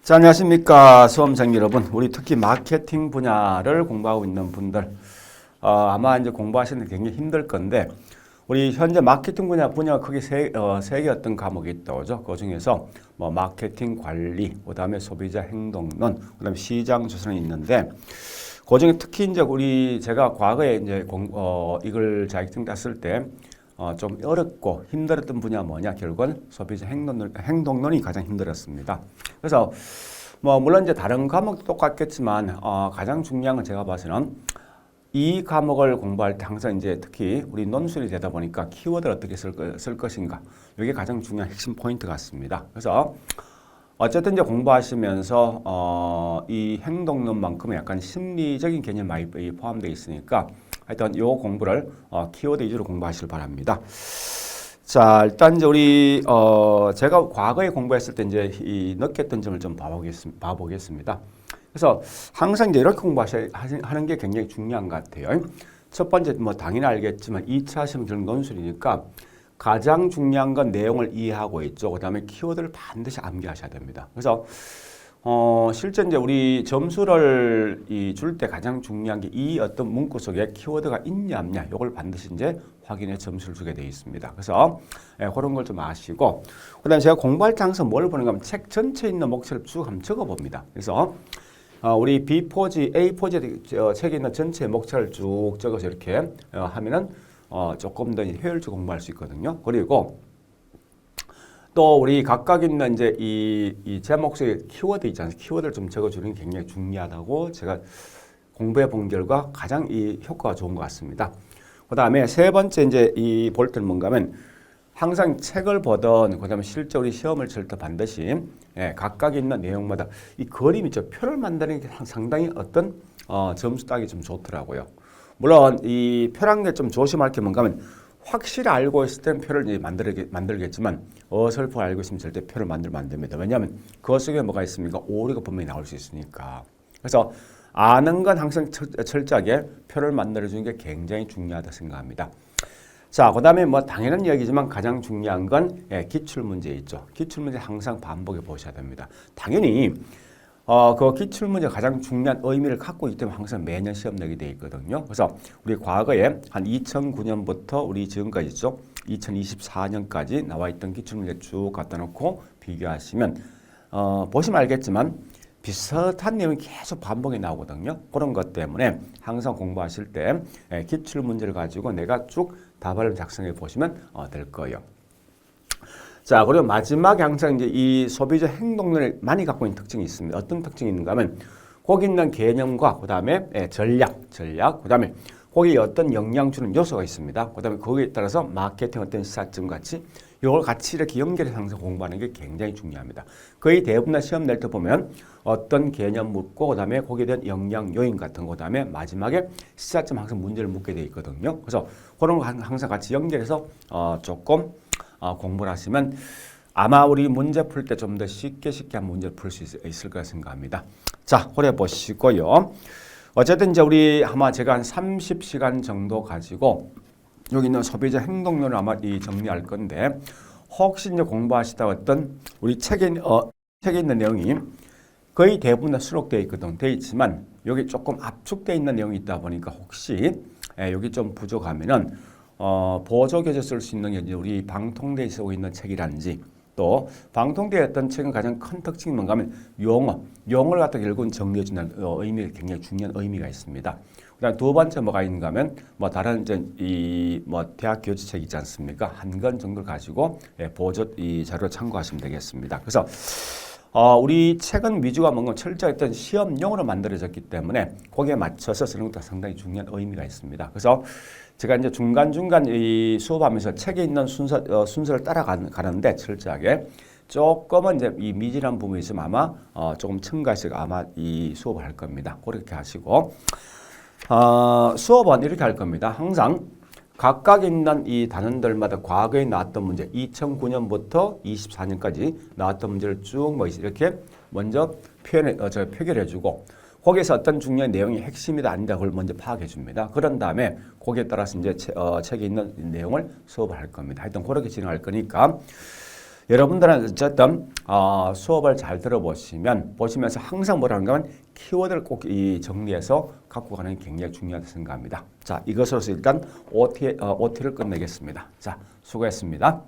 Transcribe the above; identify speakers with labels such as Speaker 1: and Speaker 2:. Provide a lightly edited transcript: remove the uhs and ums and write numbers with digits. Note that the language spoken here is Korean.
Speaker 1: 자, 안녕하십니까. 수험생 여러분. 우리 특히 마케팅 분야를 공부하고 있는 분들, 아마 이제 공부하시는 게 굉장히 힘들 건데, 우리 현재 마케팅 분야가 크게 세 개 어떤 과목이 있다고 하죠. 그 중에서 뭐 마케팅 관리, 그 다음에 소비자 행동론, 그 다음에 시장 조사는 있는데, 그 중에 특히 이제 제가 과거에 이제 이걸 자격증 땄을 때, 좀 어렵고 힘들었던 분야 뭐냐? 결국은 소비자 행동론이 가장 힘들었습니다. 그래서 뭐 물론 이제 다른 과목도 똑같겠지만 가장 중요한 건 제가 봐서는 이 과목을 공부할 때 항상 이제 특히 우리 논술이 되다 보니까 키워드를 어떻게 쓸 것인가 이게 가장 중요한 핵심 포인트 같습니다. 그래서 어쨌든 이제 공부하시면서 이 행동론만큼은 약간 심리적인 개념이 많이 포함되어 있으니까 하여튼 이 공부를 키워드 위주로 공부하시길 바랍니다. 자, 일단 이제 제가 과거에 공부했을 때 이제 이 느꼈던 점을 좀 봐보겠습니다. 그래서 항상 이제 이렇게 공부하는 게 굉장히 중요한 것 같아요. 첫 번째 뭐 당연히 알겠지만 2차 시험 결국 논술이니까 가장 중요한 건 내용을 이해하고 있죠. 그다음에 키워드를 반드시 암기하셔야 됩니다. 그래서 실제 이제 우리 점수를 줄 때 가장 중요한 게 이 어떤 문구 속에 키워드가 있냐 없냐 이걸 반드시 이제 확인해 점수를 주게 되어 있습니다. 그래서 그런 걸 좀 아시고 그다음에 제가 공부할 때 항상 뭘 보는가 하면 책 전체에 있는 목차를 쭉 한번 적어 봅니다. 그래서 우리 B4지, A4지 책에 있는 전체 목차를 쭉 적어서 이렇게 하면은 조금 더 효율적으로 공부할 수 있거든요. 그리고 또 우리 각각 있는 이제 이 제목 속에 키워드 있지 않습니까? 키워드를 좀 적어주는 게 굉장히 중요하다고 제가 공부해 본 결과 가장 이 효과가 좋은 것 같습니다. 그 다음에 세 번째 이제 이 볼 때는 뭔가 하면 항상 책을 보던 그 다음에 실제 우리 시험을 칠 때 반드시 각각 있는 내용마다 이 그림 있죠. 표를 만드는 게 상당히 어떤 점수 따기 좀 좋더라고요. 물론 이 표란 게 좀 조심할 게 뭔가 하면 확실히 알고 있을 때는 표를 이제 만들겠지만 어설프 알고 있으면 절대 표를 만들면 안 됩니다. 왜냐하면 그 속에 뭐가 있습니까? 오류가 분명히 나올 수 있으니까. 그래서 아는 건 항상 철저하게 표를 만들어주는 게 굉장히 중요하다 생각합니다. 자, 그 다음에 뭐 당연한 이야기지만 가장 중요한 건 기출문제 있죠. 기출문제 항상 반복해 보셔야 됩니다. 당연히 그 기출문제가 가장 중요한 의미를 갖고 있기 때문에 항상 매년 시험 내게 되어 있거든요. 그래서 우리 과거에 한 2009년부터 우리 지금까지 있죠. 2024년까지 나와 있던 기출문제 쭉 갖다 놓고 비교하시면 보시면 알겠지만 비슷한 내용이 계속 반복이 나오거든요. 그런 것 때문에 항상 공부하실 때 기출문제를 가지고 내가 쭉 답을 작성해 보시면 될 거예요. 자, 그리고 마지막에 항상 이제 이 소비자 행동론을 많이 갖고 있는 특징이 있습니다. 어떤 특징이 있는가 하면 거기 있는 개념과 그 다음에 전략, 그 다음에 거기에 어떤 영향 주는 요소가 있습니다. 그 다음에 거기에 따라서 마케팅 어떤 시사점 같이 이걸 같이 이렇게 연결해서 항상 공부하는 게 굉장히 중요합니다. 거의 대부분 시험 낼 때 보면 어떤 개념 묻고 그 다음에 거기에 대한 영향 요인 같은 거, 그 다음에 마지막에 시사점 항상 문제를 묻게 돼 있거든요. 그래서 그런 거 항상 같이 연결해서 조금 공부를 하시면 아마 우리 문제 풀 때 좀 더 쉽게 한 문제를 풀 수 있을 거라 생각합니다. 자, 그래 보시고요. 어쨌든 이제 우리 아마 제가 한 30시간 정도 가지고 여기 있는 소비자 행동론을 아마 정리할 건데 혹시 이제 공부하시다 어떤 우리 책에 있는 내용이 거의 대부분 다 수록되어 있거든. 되어 있지만 여기 조금 압축되어 있는 내용이 있다 보니까 혹시 여기 좀 부족하면은 보조교재 쓸 수 있는 게 우리 방통대에 쓰고 있는 책이라든지 또 방통대에 어떤 책은 가장 큰 특징이 뭔가 하면 용어를 갖다 결국은 정리해준다는 의미가 굉장히 중요한 의미가 있습니다. 그다음 두 번째 뭐가 있는가 하면 뭐 다른 이제 대학 교재책 있지 않습니까? 한 권 정도를 가지고 보조 자료 참고하시면 되겠습니다. 그래서 우리 책은 위주가 뭔가 철저히 어떤 시험용으로 만들어졌기 때문에 거기에 맞춰서 쓰는 것도 상당히 중요한 의미가 있습니다. 그래서 제가 이제 중간중간 이 수업하면서 책에 있는 순서를 따라가는데 철저하게 조금은 이제 이 미진한 부분이 있으면 아마 조금 첨가해서 아마 이 수업을 할 겁니다. 그렇게 하시고 수업은 이렇게 할 겁니다. 항상 각각 있는 이 단원들마다 과거에 나왔던 문제 2009년부터 24년까지 나왔던 문제를 쭉 이렇게 먼저 표결해주고 거기에서 어떤 중요한 내용이 핵심이다 아니다 그걸 먼저 파악해 줍니다. 그런 다음에 거기에 따라서 이제 책에 있는 내용을 수업을 할 겁니다. 하여튼 그렇게 진행할 거니까 여러분들은 어쨌든 수업을 잘 보시면서 항상 뭐라는 건 키워드를 꼭 정리해서 갖고 가는 게 굉장히 중요하다고 생각합니다. 자, 이것으로서 일단 OT를 끝내겠습니다. 자, 수고했습니다.